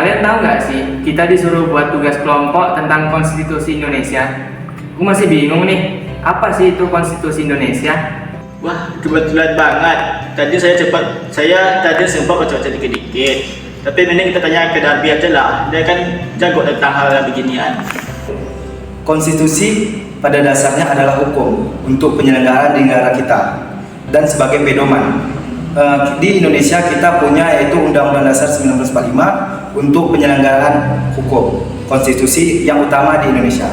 Kalian tahu nggak sih, kita disuruh buat tugas kelompok tentang Konstitusi Indonesia. Aku masih bingung nih, apa sih itu Konstitusi Indonesia? Wah, kebetulan banget. Saya tadi sempat baca dikit-dikit. Tapi mending kita tanya ke Darbi aja lah. Dia kan jago tentang hal yang beginian. Konstitusi pada dasarnya adalah hukum untuk penyelenggaraan di negara kita dan sebagai pedoman. Di Indonesia kita punya yaitu Undang-Undang Dasar 1945 untuk penyelenggaraan hukum konstitusi yang utama di Indonesia.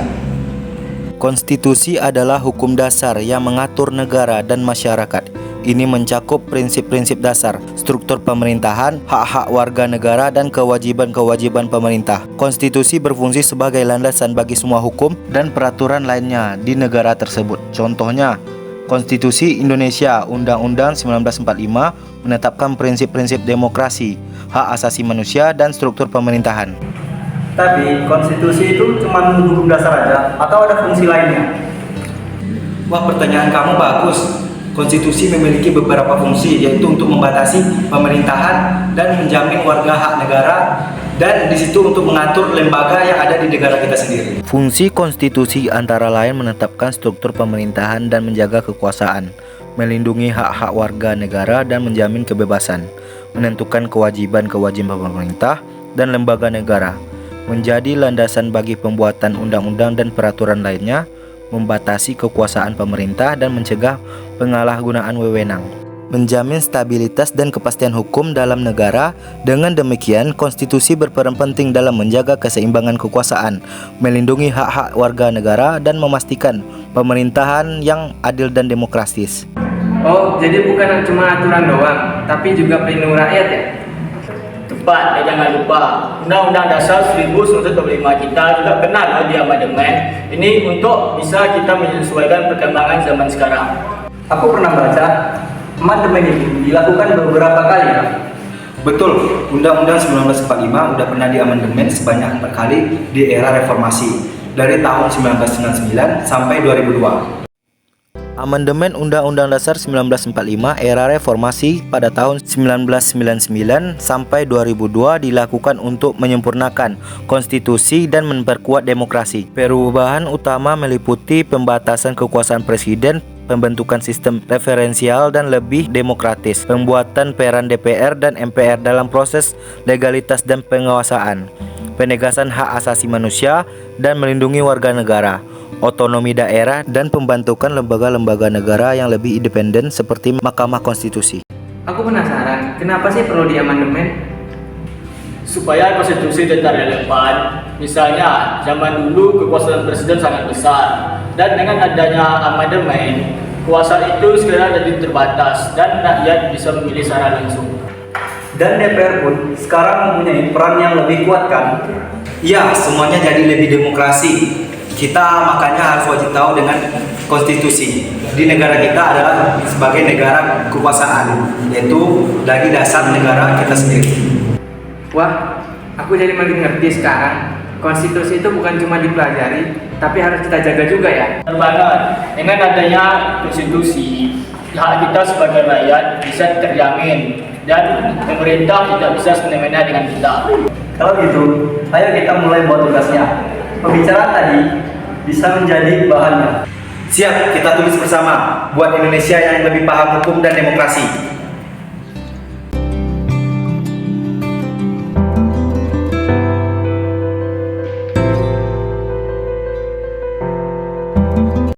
Konstitusi adalah hukum dasar yang mengatur negara dan masyarakat. Ini mencakup prinsip-prinsip dasar, struktur pemerintahan, hak-hak warga negara, dan kewajiban-kewajiban pemerintah. Konstitusi berfungsi sebagai landasan bagi semua hukum dan peraturan lainnya di negara tersebut. Contohnya, Konstitusi Indonesia Undang-Undang 1945 menetapkan prinsip-prinsip demokrasi, hak asasi manusia, dan struktur pemerintahan. Tapi konstitusi itu cuma hukum dasar aja atau ada fungsi lainnya? Wah, pertanyaan kamu bagus. Konstitusi memiliki beberapa fungsi, yaitu untuk membatasi pemerintahan dan menjamin warga hak negara, dan di situ untuk mengatur lembaga yang ada di negara kita sendiri. Fungsi konstitusi antara lain menetapkan struktur pemerintahan dan menjaga kekuasaan, melindungi hak-hak warga negara dan menjamin kebebasan, menentukan kewajiban-kewajiban pemerintah dan lembaga negara, menjadi landasan bagi pembuatan undang-undang dan peraturan lainnya, membatasi kekuasaan pemerintah dan mencegah penyalahgunaan wewenang, menjamin stabilitas dan kepastian hukum dalam negara. Dengan demikian, konstitusi berperan penting dalam menjaga keseimbangan kekuasaan, melindungi hak-hak warga negara, dan memastikan pemerintahan yang adil dan demokratis. Oh, jadi bukan cuma aturan doang, tapi juga pelindung rakyat ya? Tepat, jangan lupa Undang-Undang Dasar 1945 kita juga pernah di amandemen. Ini untuk bisa kita menyesuaikan perkembangan zaman sekarang. Aku pernah baca amandemen ini dilakukan beberapa kali ya? Betul, Undang-Undang 1945 udah pernah diamandemen sebanyak 4 kali di era reformasi, dari tahun 1999 sampai 2002. Amandemen Undang-Undang Dasar 1945 era reformasi pada tahun 1999 sampai 2002 dilakukan untuk menyempurnakan konstitusi dan memperkuat demokrasi. Perubahan utama meliputi pembatasan kekuasaan presiden, pembentukan sistem referensial dan lebih demokratis, pembuatan peran DPR dan MPR dalam proses legalitas dan pengawasan, penegasan hak asasi manusia dan melindungi warga negara, otonomi daerah, dan pembentukan lembaga-lembaga negara yang lebih independen seperti Mahkamah Konstitusi. Aku penasaran, kenapa sih perlu diamandemen? Supaya konstitusi tetap relevan. Misalnya, zaman dulu kekuasaan presiden sangat besar, dan dengan adanya amandemen, kuasa itu sekarang jadi terbatas dan rakyat bisa memilih secara langsung. Dan DPR pun sekarang mempunyai peran yang lebih kuat kan? Ya, semuanya jadi lebih demokrasi. Kita makanya harus wajib tahu dengan konstitusi. Di negara kita adalah sebagai negara kekuasaan, yaitu dari dasar negara kita sendiri. Wah, aku jadi makin ngerti sekarang. Konstitusi itu bukan cuma dipelajari, tapi harus kita jaga juga ya. Benar banget. Dengan adanya konstitusi, hak kita sebagai rakyat bisa terjamin dan pemerintah tidak bisa semena-mena dengan kita. Kalau gitu, ayo kita mulai buat tugasnya. Pembicaraan tadi bisa menjadi bahannya. Siap, kita tulis bersama buat Indonesia yang lebih paham hukum dan demokrasi.